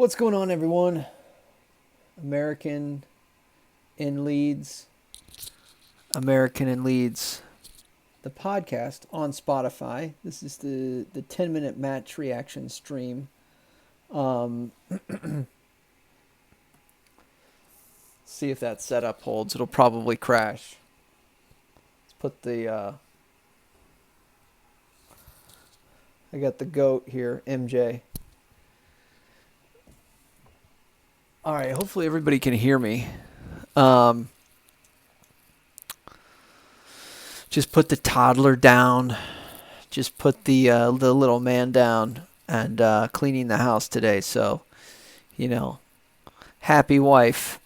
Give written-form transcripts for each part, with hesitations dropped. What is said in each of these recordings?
What's going on, everyone? American in Leeds. American in Leeds. The podcast on Spotify. This is the 10-minute match reaction stream. See if that setup holds. It'll probably crash. Let's put the... I got the GOAT here, MJ. All right, hopefully everybody can hear me. Just put the toddler down. Just put the little man down and cleaning the house today. So, happy wife.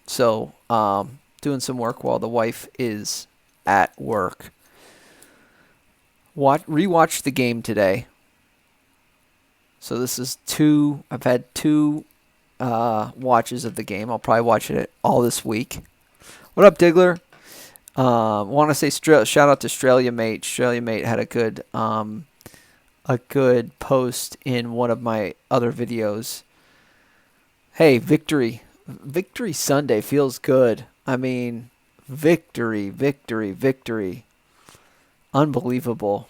So, doing some work while the wife is at work. Rewatched the game today. So this is I've had two watches of the game. I'll probably watch it all this week. What up, Diggler? Want to say shout out to Australia Mate. Australia Mate had a good post in one of my other videos. Hey, victory Sunday feels good. I mean, victory. Unbelievable.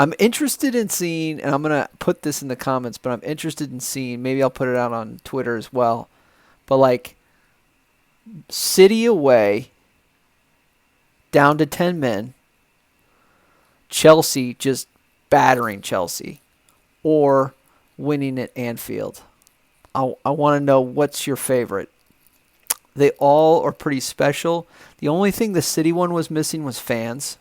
I'm interested in seeing, and I'm going to put this in the comments, but I'm interested in seeing, maybe I'll put it out on Twitter as well, but like City away, down to 10 men, Chelsea just battering Chelsea, or winning at Anfield. I want to know what's your favorite. They all are pretty special. The only thing the City one was missing was fans.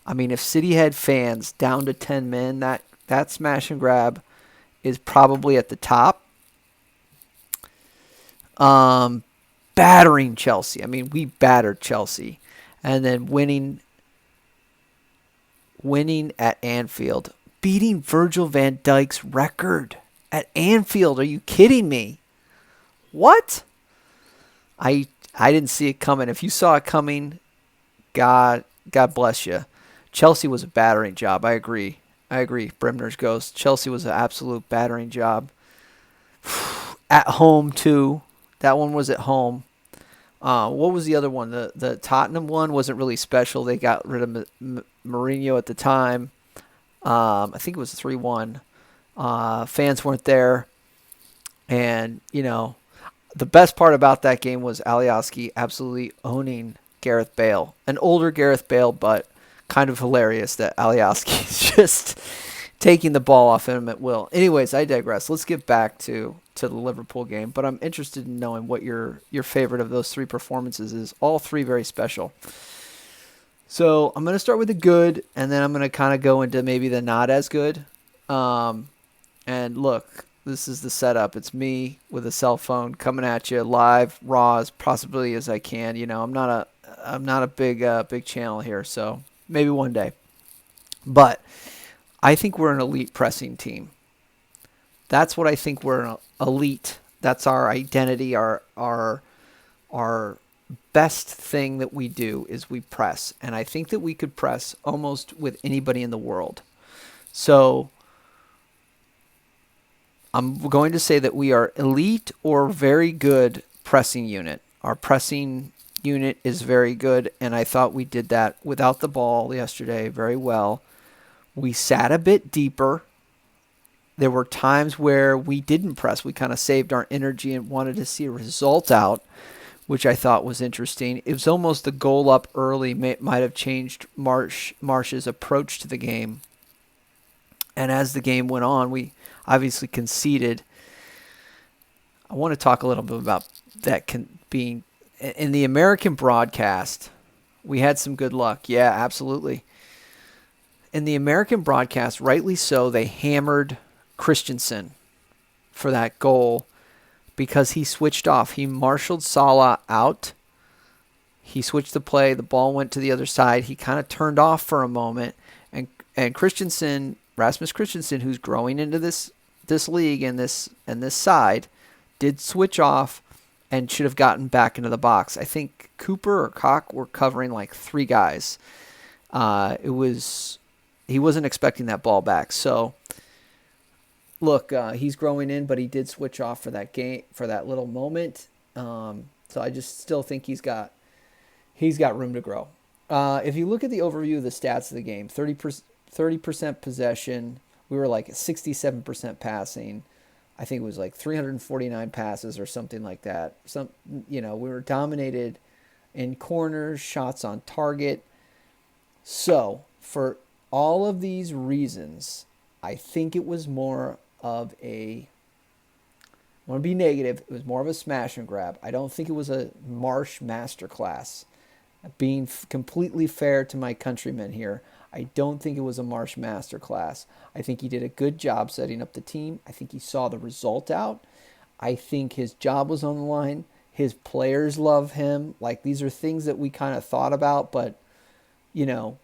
I mean, if City had fans down to 10 men, that smash and grab is probably at the top. Battering Chelsea. I mean, we battered Chelsea. And then winning at Anfield. Beating Virgil van Dijk's record at Anfield. Are you kidding me? What? I didn't see it coming. If you saw it coming, God bless you. Chelsea was a battering job. I agree. Brimner's Ghost. Chelsea was an absolute battering job. At home, too. That one was at home. What was the other one? The Tottenham one wasn't really special. They got rid of Mourinho at the time. I think it was 3-1. Fans weren't there. And, the best part about that game was Alioski absolutely owning Gareth Bale. An older Gareth Bale, but kind of hilarious that Alioski is just taking the ball off him at will. Anyways, I digress. Let's get back to the Liverpool game. But I'm interested in knowing what your favorite of those three performances is. All three very special. So I'm going to start with the good, and then I'm going to kind of go into maybe the not as good. And look, this is the setup. It's me with a cell phone coming at you live, raw as possibly as I can. I'm not a big channel here, so maybe one day. But I think we're an elite pressing team. That's what I think we're an elite. That's our identity. Our best thing that we do is we press. And I think that we could press almost with anybody in the world. So I'm going to say that we are elite or very good pressing unit. Our pressing unit is very good, and I thought we did that without the ball yesterday very well. We sat a bit deeper. There were times where we didn't press. We kind of saved our energy and wanted to see a result out, which I thought was interesting. It was almost the goal up early might have changed Marsch's approach to the game. And as the game went on, we obviously conceded. I want to talk a little bit about that being in the American broadcast. We had some good luck. Yeah, absolutely. In the American broadcast, rightly so, they hammered Christensen for that goal because he switched off. He marshaled Salah out. He switched the play. The ball went to the other side. He kind of turned off for a moment. And Christensen, Rasmus Christensen, who's growing into this league and this side, did switch off and should have gotten back into the box. I think Cooper or Koch were covering like three guys. He wasn't expecting that ball back. So Look, he's growing in, but he did switch off for that game for that little moment. So I just still think he's got room to grow. If you look at the overview of the stats of the game, 30% possession. We were like 67% passing. I think it was like 349 passes or something like that. We were dominated in corners, shots on target. So, for all of these reasons, I think it was more of a, I want to be negative, it was more of a smash and grab. I don't think it was a Marsh masterclass. Being completely fair to my countrymen here, I don't think it was a Marsh masterclass. I think he did a good job setting up the team. I think he saw the result out. I think his job was on the line. His players love him. Like, these are things that we kind of thought about, but, you know,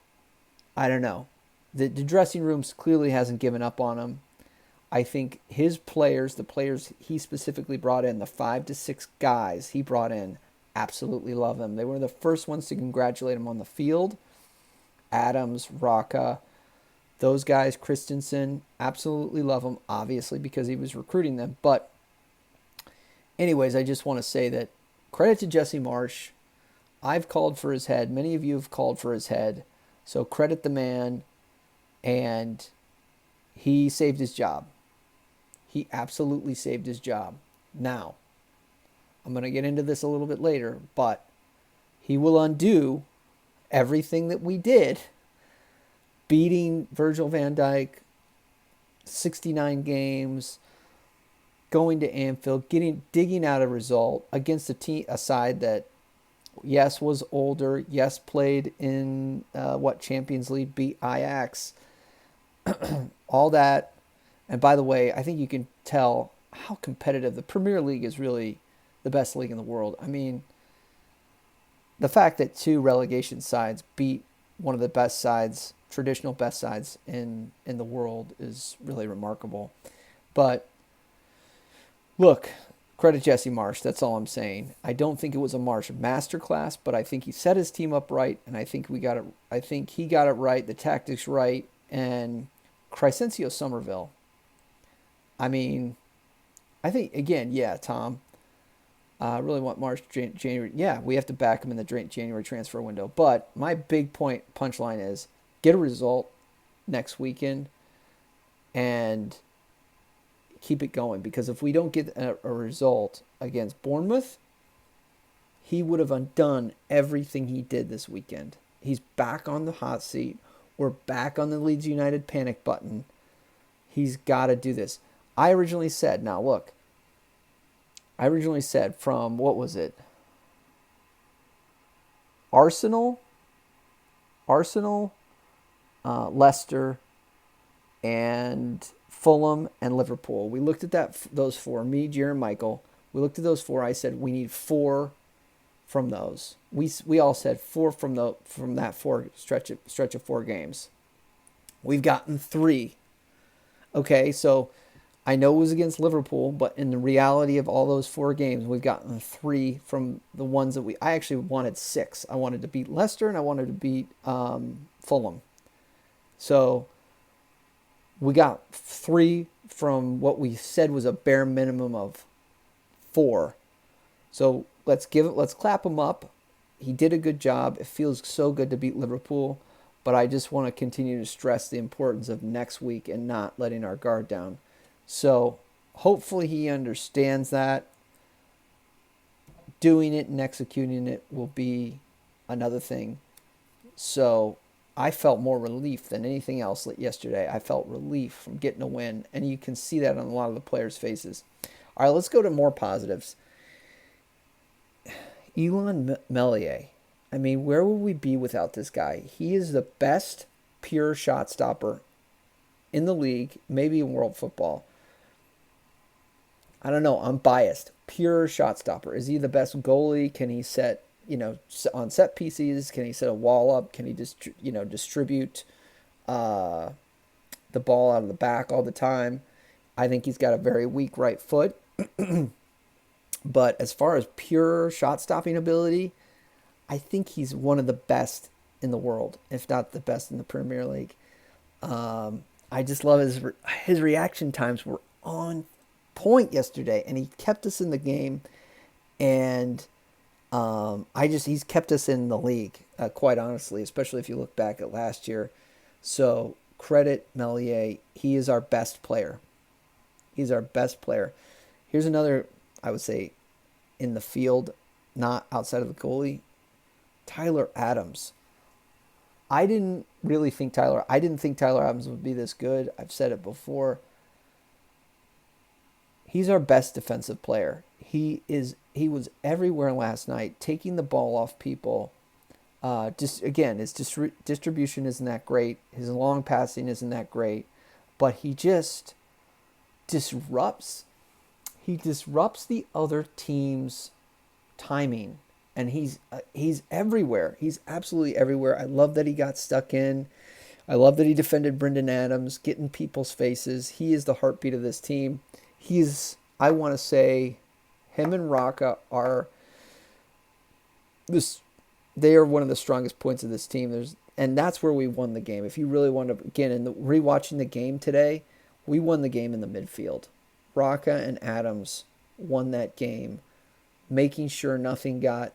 I don't know. The dressing room clearly hasn't given up on him. I think his players, the players he specifically brought in, the 5 to 6 guys he brought in, absolutely love him. They were the first ones to congratulate him on the field. Adams, Rocca, those guys, Christensen, absolutely love him, obviously, because he was recruiting them. But anyways, I just want to say that credit to Jesse Marsch. I've called for his head. Many of you have called for his head. So credit the man. And he saved his job. He absolutely saved his job. Now, I'm going to get into this a little bit later, but he will undo everything that we did, beating Virgil van Dijk, 69 games, going to Anfield, digging out a result against a side that, yes, was older, yes, played in Champions League, beat Ajax, all that. And by the way, I think you can tell how competitive the Premier League is. Really the best league in the world. I mean, the fact that 2 relegation sides beat one of the best sides, traditional best sides in the world, is really remarkable. But look, credit Jesse Marsch. That's all I'm saying. I don't think it was a Marsch masterclass, but I think he set his team up right, and I think we got it. I think he got it right, the tactics right, and Crescencio Somerville. I mean, I think, again, yeah, Tom, I really want March, January. Yeah, we have to back him in the January transfer window. But my big punchline is get a result next weekend and keep it going. Because if we don't get a result against Bournemouth, he would have undone everything he did this weekend. He's back on the hot seat. We're back on the Leeds United panic button. He's got to do this. I originally said from, what was it? Arsenal, Leicester, and Fulham and Liverpool. We looked at those 4. Me, Jaron, Michael. We looked at those 4. I said we need 4 from those. We all said 4 from that 4 stretch of 4 games. We've gotten 3. Okay, so I know it was against Liverpool, but in the reality of all those 4 games, we've gotten 3 from the ones that I actually wanted 6. I wanted to beat Leicester and I wanted to beat Fulham. So we got 3 from what we said was a bare minimum of 4. So let's clap him up. He did a good job. It feels so good to beat Liverpool, but I just want to continue to stress the importance of next week and not letting our guard down. So hopefully he understands that. Doing it and executing it will be another thing. So I felt more relief than anything else yesterday. I felt relief from getting a win, and you can see that on a lot of the players' faces. All right, let's go to more positives. Elon Melier. I mean, where would we be without this guy? He is the best pure shot stopper in the league, maybe in world football. I don't know. I'm biased. Pure shot stopper. Is he the best goalie? Can he set, on set pieces? Can he set a wall up? Can he distribute the ball out of the back all the time? I think he's got a very weak right foot. But as far as pure shot stopping ability, I think he's one of the best in the world, if not the best in the Premier League. I just love his reaction times were on point yesterday, and he kept us in the game. And he's kept us in the league, quite honestly, especially if you look back at last year. So credit Melier. He is our best player. He's our best player. Here's another, I would say, in the field, not outside of the goalie, Tyler Adams. I didn't think Tyler Adams would be this good. I've said it before. He's our best defensive player. He was everywhere last night, taking the ball off people. Just again, his distribution isn't that great. His long passing isn't that great, but he just disrupts. He disrupts the other team's timing, and he's everywhere. He's absolutely everywhere. I love that he got stuck in. I love that he defended Brendan Adams, getting people's faces. He is the heartbeat of this team. I want to say, him and Raka are this. They are one of the strongest points of this team. And that's where we won the game. If you really want to, again, rewatching the game today, we won the game in the midfield. Raka and Adams won that game, making sure nothing got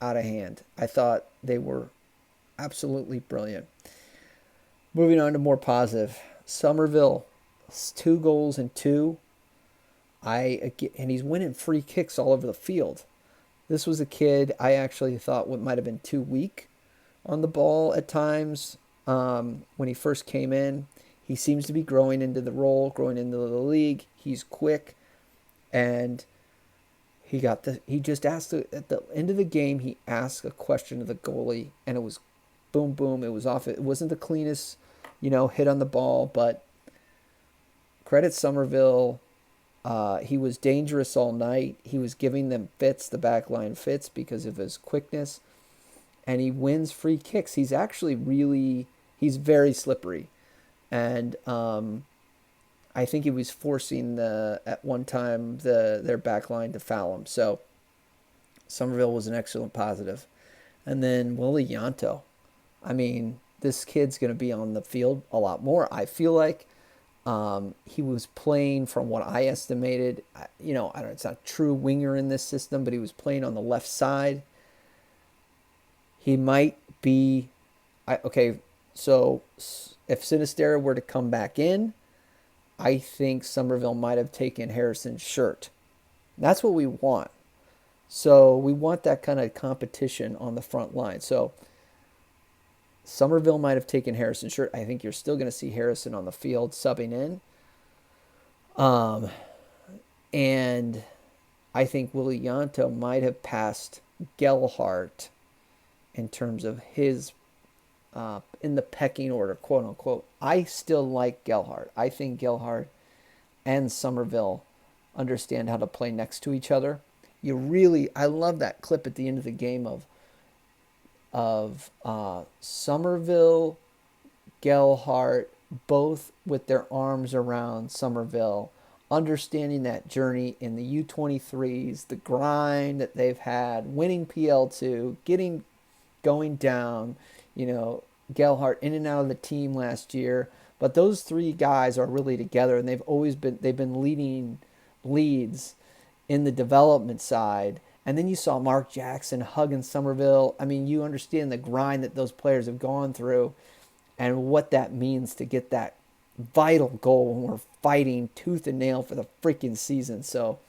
out of hand. I thought they were absolutely brilliant. Moving on to more positive. Somerville, 2 goals and 2. And he's winning free kicks all over the field. This was a kid I actually thought might have been too weak on the ball at times when he first came in. He seems to be growing into the role, growing into the league. He's quick, and he just asked at the end of the game. He asked a question to the goalie, and it was boom, boom. It was off. It wasn't the cleanest, hit on the ball, but credit Somerville. He was dangerous all night. He was giving them fits, the back line fits, because of his quickness. And he wins free kicks. He's very slippery. And I think he was forcing at one time their back line to foul him. So Somerville was an excellent positive. And then Willie Yanto. I mean, this kid's going to be on the field a lot more, I feel like. He was playing, from what I estimated, I don't know, it's not a true winger in this system, but he was playing on the left side. He might be, so if Sinisterra were to come back in, I think Somerville might have taken Harrison's shirt. That's what we want. So we want that kind of competition on the front line. So Somerville might have taken Harrison's shirt. I think you're still going to see Harrison on the field subbing in. And I think Willie Yanto might have passed Gelhardt in terms of his in the pecking order, quote unquote. I still like Gelhardt. I think Gelhardt and Somerville understand how to play next to each other. I love that clip at the end of the game of Somerville, Gelhardt, both with their arms around Somerville, understanding that journey in the U23s, the grind that they've had, winning PL2, going down, Gelhardt in and out of the team last year. But those 3 guys are really together, and they've been leading Leeds in the development side. And then you saw Mark Jackson hugging Somerville. I mean, you understand the grind that those players have gone through and what that means to get that vital goal when we're fighting tooth and nail for the freaking season. So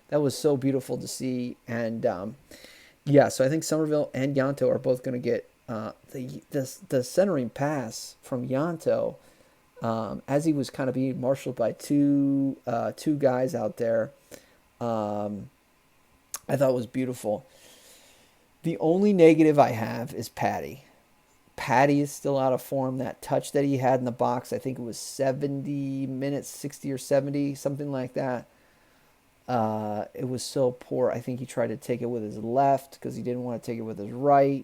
that was so beautiful to see. And, so I think Somerville and Yanto are both going to get the centering pass from Yanto as he was kind of being marshaled by two guys out there. I thought was beautiful. The only negative I have is Patty. Patty is still out of form. That touch that he had in the box, I think it was 70 minutes, 60 or 70, something like that. It was so poor. I think he tried to take it with his left because he didn't want to take it with his right.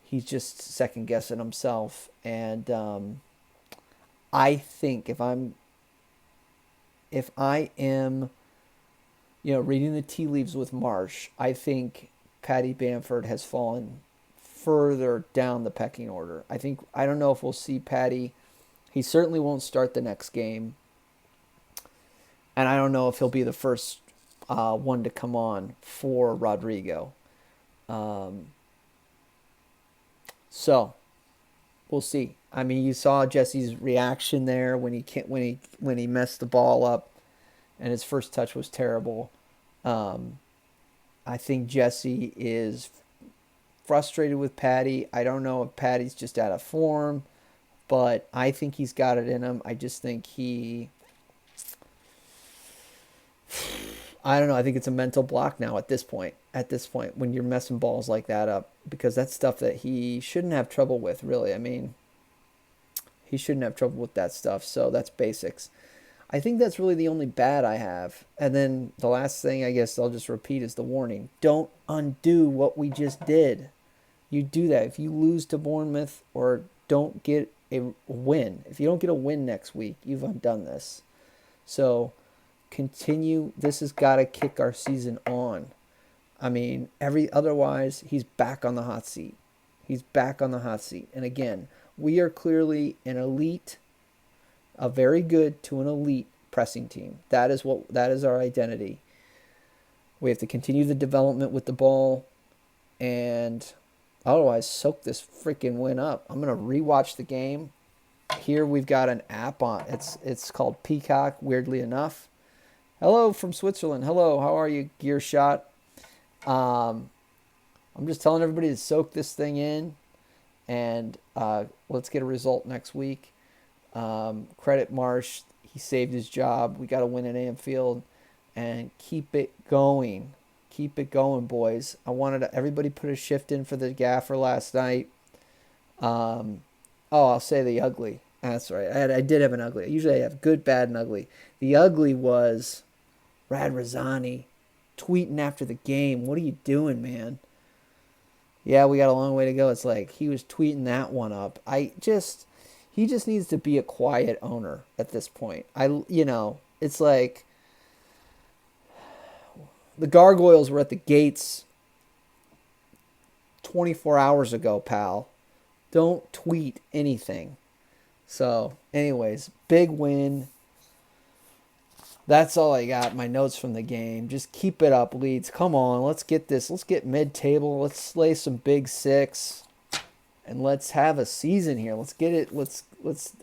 He's just second-guessing himself. And I think if I am reading the tea leaves with Marsch, I think Paddy Bamford has fallen further down the pecking order. I don't know if we'll see Paddy. He certainly won't start the next game. And I don't know if he'll be the first one to come on for Rodrigo. Um, so we'll see. I mean, you saw Jesse's reaction there when he messed the ball up, and his first touch was terrible. Um, I think Jesse is frustrated with Patty. I don't know if Patty's just out of form, but I think he's got it in him. I just think I don't know. I think it's a mental block now at this point. At this point, when you're messing balls like that up, because that's stuff that he shouldn't have trouble with, really. I mean, he shouldn't have trouble with that stuff. So that's basics. I think that's really the only bad I have. And then the last thing I guess I'll just repeat is the warning. Don't undo what we just did. You do that. If you lose to Bournemouth or don't get a win, if you don't get a win next week, you've undone this. So continue. This has got to kick our season on. I mean, otherwise, he's back on the hot seat. He's back on the hot seat. And again, we are clearly an elite, a very good to an elite pressing team. That is our identity. We have to continue the development with the ball, and otherwise soak this freaking win up. I'm gonna rewatch the game. Here we've got an app on. It's called Peacock. Weirdly enough. Hello from Switzerland. Hello, how are you, Gear Shot? I'm just telling everybody to soak this thing in, and let's get a result next week. Credit Marsch. He saved his job. We got to win at Anfield, and keep it going. Keep it going, boys. I wanted everybody put a shift in for the gaffer last night. I'll say the ugly. That's right. I did have an ugly. Usually I have good, bad, and ugly. The ugly was Rad Razani tweeting after the game. What are you doing, man? Yeah, we got a long way to go. It's like he was tweeting that one up. He just needs to be a quiet owner at this point. It's like the gargoyles were at the gates 24 hours ago, pal. Don't tweet anything. So, anyways, big win. That's all I got. My notes from the game. Just keep it up, Leeds. Come on, let's get this. Let's get mid-table. Let's slay some big six. And let's have a season here. Let's get it. Let's.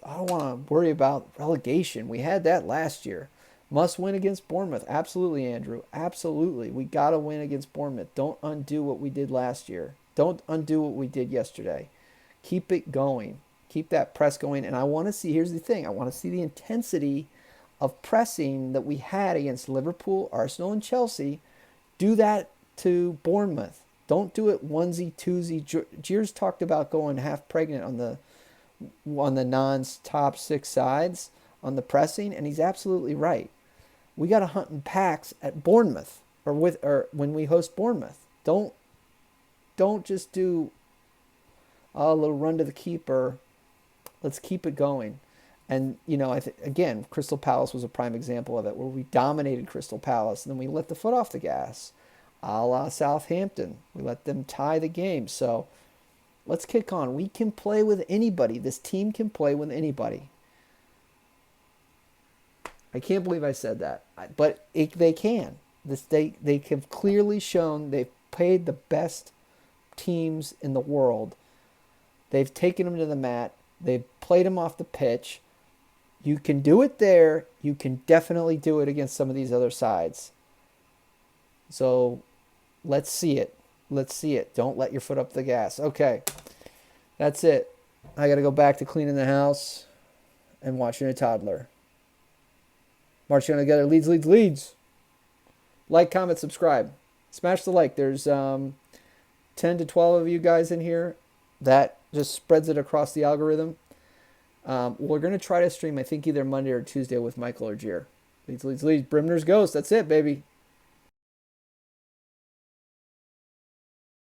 I don't want to worry about relegation. We had that last year. Must win against Bournemouth. Absolutely, Andrew. Absolutely. We got to win against Bournemouth. Don't undo what we did last year. Don't undo what we did yesterday. Keep it going. Keep that press going. And I want to see, here's the thing. I want to see the intensity of pressing that we had against Liverpool, Arsenal, and Chelsea. Do that to Bournemouth. Don't do it onesie, twosie. Jeers talked about going half pregnant on the non-top six sides on the pressing, and he's absolutely right. We got to hunt in packs at Bournemouth or when we host Bournemouth. Don't just do a little run to the keeper. Let's keep it going. And, again, Crystal Palace was a prime example of it, where we dominated Crystal Palace, and then we let the foot off the gas. A la Southampton. We let them tie the game. So let's kick on. We can play with anybody. This team can play with anybody. I can't believe I said that. But they can. They have clearly shown they've played the best teams in the world. They've taken them to the mat. They've played them off the pitch. You can do it there. You can definitely do it against some of these other sides. So let's see it. Let's see it. Don't let your foot up the gas. Okay. That's it. I got to go back to cleaning the house and watching a toddler. Marching on together. Leeds, Leeds, Leeds. Like, comment, subscribe. Smash the like. There's 10 to 12 of you guys in here. That just spreads it across the algorithm. We're going to try to stream, I think, either Monday or Tuesday with Michael or Gier. Leeds, Leeds, Leeds. Brimner's Ghost. That's it, baby.